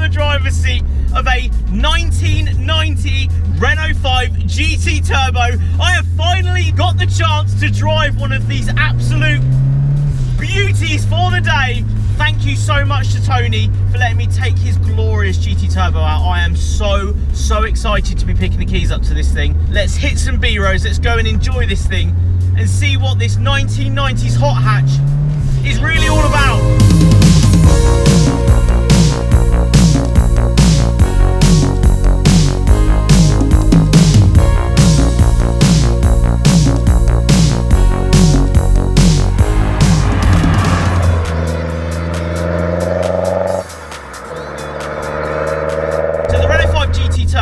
the driver's seat of a 1990 Renault 5 GT Turbo. I have finally got the chance to drive one of these absolute beauties for the day. Thank you so much to Tony for letting me take his glorious GT Turbo out. I am so excited to be picking the keys up to this thing. Let's hit some B-rolls, let's go and enjoy this thing and see what this 1990s hot hatch is really all about.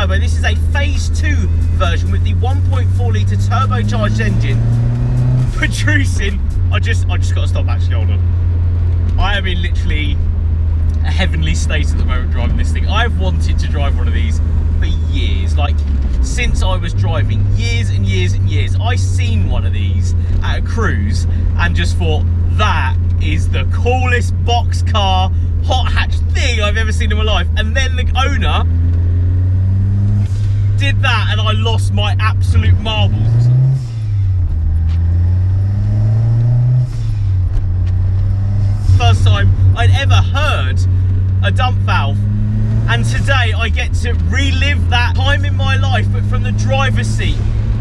This is a phase 2 version with the 1.4 litre turbocharged engine producing. I just got to stop actually, hold on. I am in literally a heavenly state at the moment driving this thing. I've wanted to drive one of these for years, like since I was driving, years and years and years. I seen one of these at a cruise and just thought, that is the coolest box car hot hatch thing I've ever seen in my life. And then the owner did that and I lost my absolute marbles. First time I'd ever heard a dump valve, and today I get to relive that time in my life, but from the driver's seat.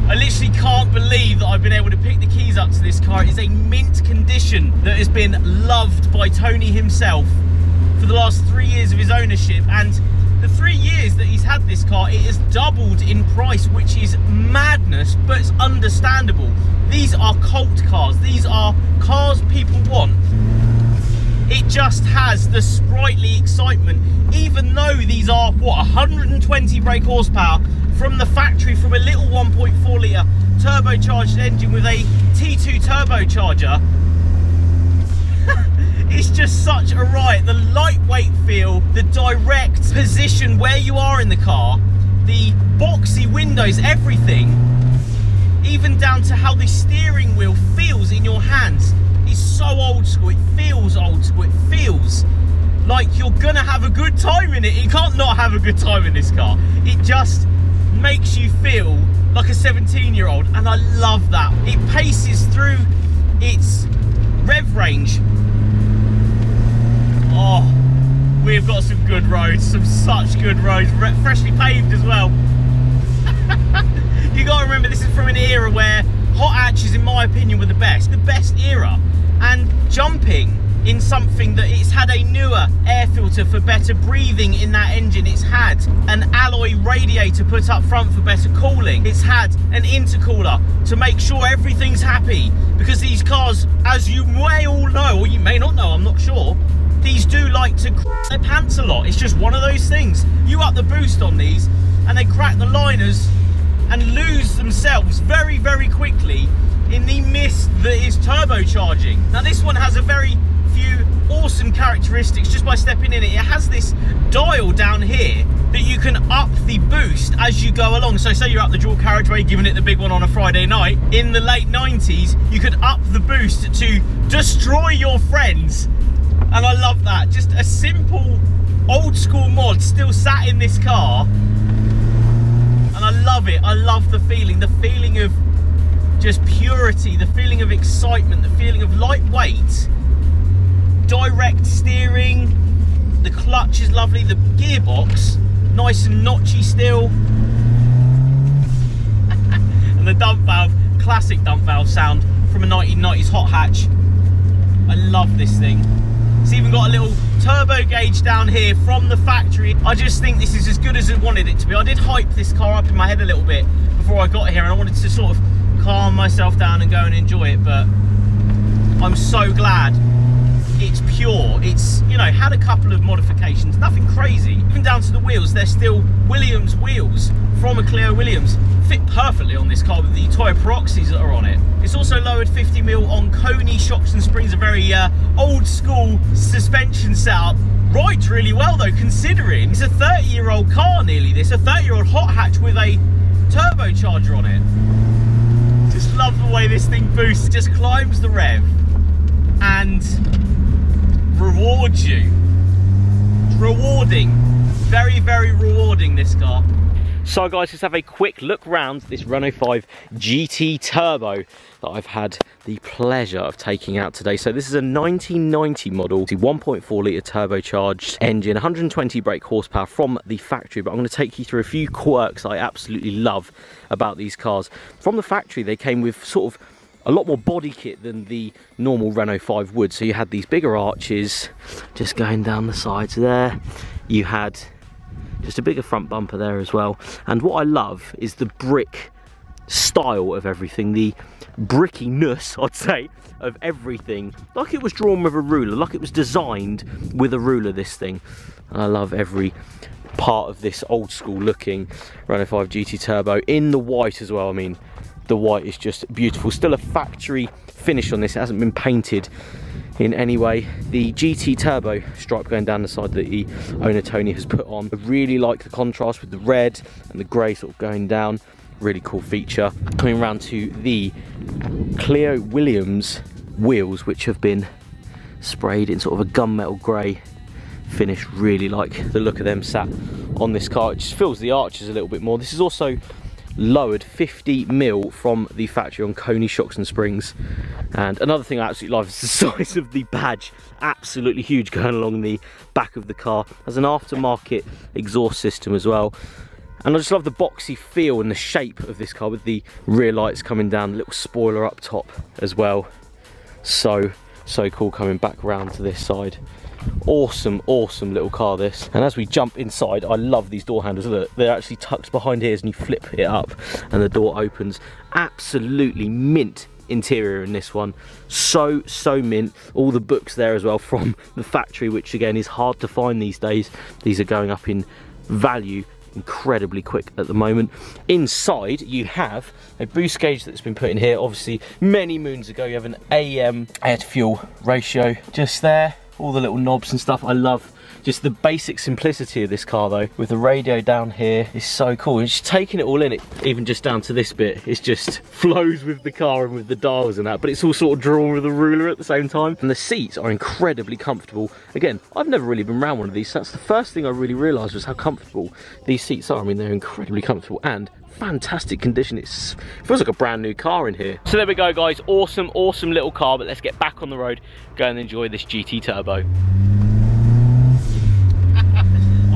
I literally can't believe that I've been able to pick the keys up to this car. It is a mint condition that has been loved by Tony himself for the last 3 years of his ownership, and the 3 years that he's had this car, it has doubled in price, which is madness, but it's understandable. These are cult cars. These are cars people want. It just has the sprightly excitement, even though these are, what, 120 brake horsepower from the factory, from a little 1.4 litre turbocharged engine with a T2 turbocharger. It's just such a riot. The lightweight feel, the direct position where you are in the car, the boxy windows, everything, even down to how the steering wheel feels in your hands, is so old school. It feels old school. It feels like you're gonna have a good time in it. You can't not have a good time in this car. It just makes you feel like a 17-year-old, and I love that. It paces through its rev range. Oh, we've got some good roads, some such good roads, freshly paved as well. You gotta remember, this is from an era where hot hatches, in my opinion, were the best era. And jumping in something that it's had a newer air filter for better breathing in that engine. It's had an alloy radiator put up front for better cooling. It's had an intercooler to make sure everything's happy, because these cars, as you may all know, or you may not know, I'm not sure, these do like to crack their pants a lot. It's just one of those things. You up the boost on these and they crack the liners and lose themselves very quickly in the mist that is turbocharging. Now this one has a very few awesome characteristics just by stepping in it. It has this dial down here that you can up the boost as you go along. So say you're up the dual carriageway giving it the big one on a Friday night. In the late 90s, you could up the boost to destroy your friends. And I love that. Just a simple old school mod still sat in this car. And I love it. I love the feeling of just purity, the feeling of excitement, the feeling of lightweight, direct steering. The clutch is lovely. The gearbox, nice and notchy still. And the dump valve, classic dump valve sound from a 1990s hot hatch. I love this thing. It's even got a little turbo gauge down here from the factory. I just think this is as good as I wanted it to be. I did hype this car up in my head a little bit before I got here, and I wanted to sort of calm myself down and go and enjoy it, but I'm so glad it's pure. It's, you know, had a couple of modifications, nothing crazy. Even down to the wheels, they're still Williams wheels from a Clio Williams. Fit perfectly on this car with the Toyo Peroxys that are on it. It's also lowered 50mm on Coney shocks and springs, a very old school suspension setup. Rides really well though, considering it's a 30-year-old car nearly this, a 30-year-old hot hatch with a turbocharger on it. Just love the way this thing boosts, it just climbs the rev and rewards you. It's rewarding. Very, very rewarding, this car. So guys, let's have a quick look round this Renault 5 GT Turbo that I've had the pleasure of taking out today. So this is a 1990 model, 1.4 litre turbocharged engine, 120 brake horsepower from the factory, but I'm going to take you through a few quirks I absolutely love about these cars. From the factory, they came with sort of a lot more body kit than the normal Renault 5 would. So you had these bigger arches just going down the sides there. You had just a bigger front bumper there as well. And what I love is the brick style of everything, the brickiness, I'd say, of everything. Like it was drawn with a ruler, like it was designed with a ruler, this thing. And I love every part of this old school looking Renault 5 GT Turbo in the white as well. I mean, the white is just beautiful. Still a factory finish on this, it hasn't been painted in any way. The GT Turbo stripe going down the side that the owner Tony has put on. I really like the contrast with the red and the grey sort of going down. Really cool feature. Coming around to the Cleo Williams wheels, which have been sprayed in sort of a gunmetal grey finish. Really like the look of them sat on this car. It just fills the arches a little bit more. This is also lowered 50mm from the factory on Coney shocks and springs. And another thing I absolutely love is the size of the badge, absolutely huge going along the back of the car. Has an aftermarket exhaust system as well. And I just love the boxy feel and the shape of this car with the rear lights coming down, the little spoiler up top as well. So cool coming back around to this side. Awesome little car this. And as we jump inside, I love these door handles. Look, they're actually tucked behind here, and you flip it up and the door opens. Absolutely mint interior in this one. So mint. All the books there as well from the factory, which again is hard to find these days. These are going up in value incredibly quick at the moment. Inside you have a boost gauge that's been put in here obviously many moons ago. You have an AM air to fuel ratio just there, all the little knobs and stuff. I love just the basic simplicity of this car though, with the radio down here. Is so cool. And just taking it all in, it even just down to this bit, it just flows with the car and with the dials and that, but it's all sort of drawn with a ruler at the same time. And the seats are incredibly comfortable. Again, I've never really been around one of these, so that's the first thing I really realised was how comfortable these seats are. I mean, they're incredibly comfortable and fantastic condition. It feels like a brand new car in here. So there we go guys, awesome little car, but let's get back on the road, go and enjoy this GT Turbo.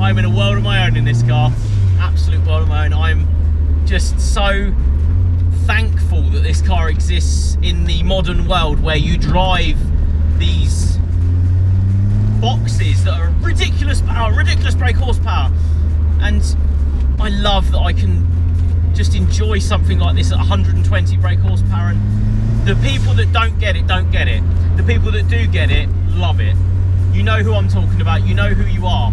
I'm in a world of my own in this car, absolute world of my own. I'm just so thankful that this car exists in the modern world where you drive these boxes that are ridiculous power, ridiculous brake horsepower, and I love that I can just enjoy something like this at 120 brake horsepower. And the people that don't get it, don't get it. The people that do get it, love it. You know who I'm talking about, you know who you are.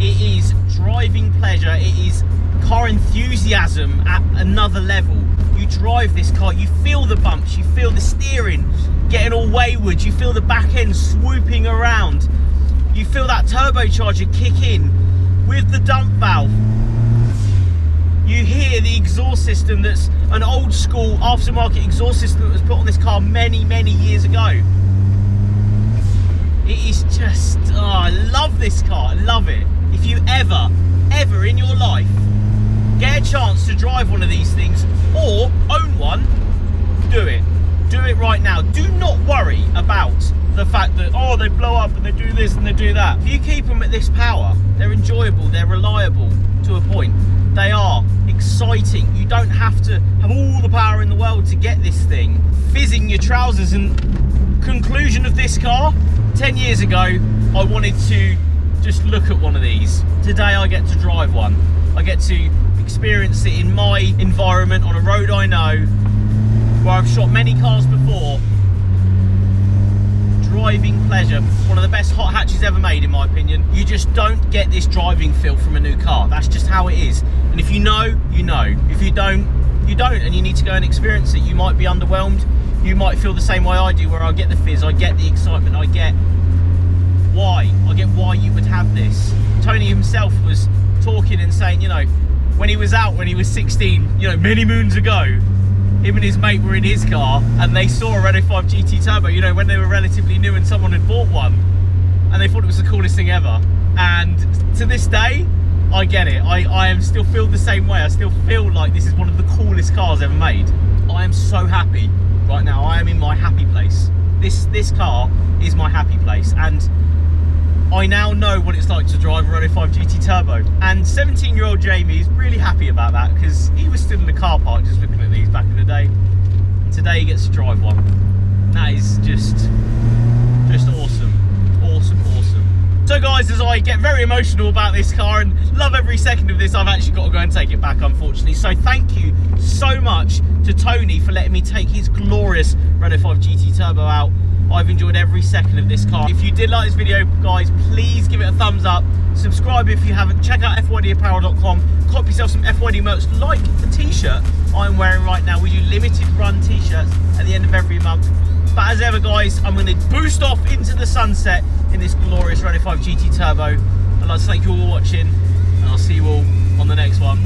It is driving pleasure, it is car enthusiasm at another level. You drive this car, you feel the bumps, you feel the steering getting all wayward, you feel the back end swooping around, you feel that turbocharger kick in with the dump valve. You hear the exhaust system that's an old school aftermarket exhaust system that was put on this car many years ago. It is just, oh, I love this car, I love it. If you ever in your life get a chance to drive one of these things or own one, do it. Do it right now. Do not worry about the fact that, oh, they blow up and they do this and they do that. If you keep them at this power, they're enjoyable, they're reliable to a point. They are exciting. You don't have to have all the power in the world to get this thing. Fizzing your trousers. And conclusion of this car, 10 years ago, I wanted to just look at one of these. Today I get to drive one. I get to experience it in my environment on a road I know, where I've shot many cars before. Driving pleasure, one of the best hot hatches ever made in my opinion. You just don't get this driving feel from a new car. That's just how it is. And if you know, you know. If you don't, you don't, and you need to go and experience it. You might be underwhelmed. You might feel the same way I do, where I get the fizz, I get the excitement, I get why you would have this. Tony himself was talking and saying, you know, when he was out, when he was 16, you know, many moons ago, him and his mate were in his car and they saw a Renault 5 GT Turbo, you know, when they were relatively new and someone had bought one, and they thought it was the coolest thing ever. And to this day, I get it. I am still feel the same way. I still feel like this is one of the coolest cars ever made. I am so happy right now. I am in my happy place. This car is my happy place, and I now know what it's like to drive a Renault 5 GT Turbo. And 17-year-old Jamie is really happy about that, because he was stood in the car park just looking at these back in the day. And today he gets to drive one. That is just awesome. Awesome, awesome. So guys, as I get very emotional about this car and love every second of this, I've actually got to go and take it back, unfortunately. So thank you so much to Tony for letting me take his glorious Renault 5 GT Turbo out. I've enjoyed every second of this car. If you did like this video, guys, please give it a thumbs up. Subscribe if you haven't. Check out fydapparel.com. Cop yourself some FYD merch, like the t-shirt I'm wearing right now. We do limited run t-shirts at the end of every month. But as ever, guys, I'm going to boost off into the sunset in this glorious Renault 5 GT Turbo. I'd like to thank you all for watching, and I'll see you all on the next one.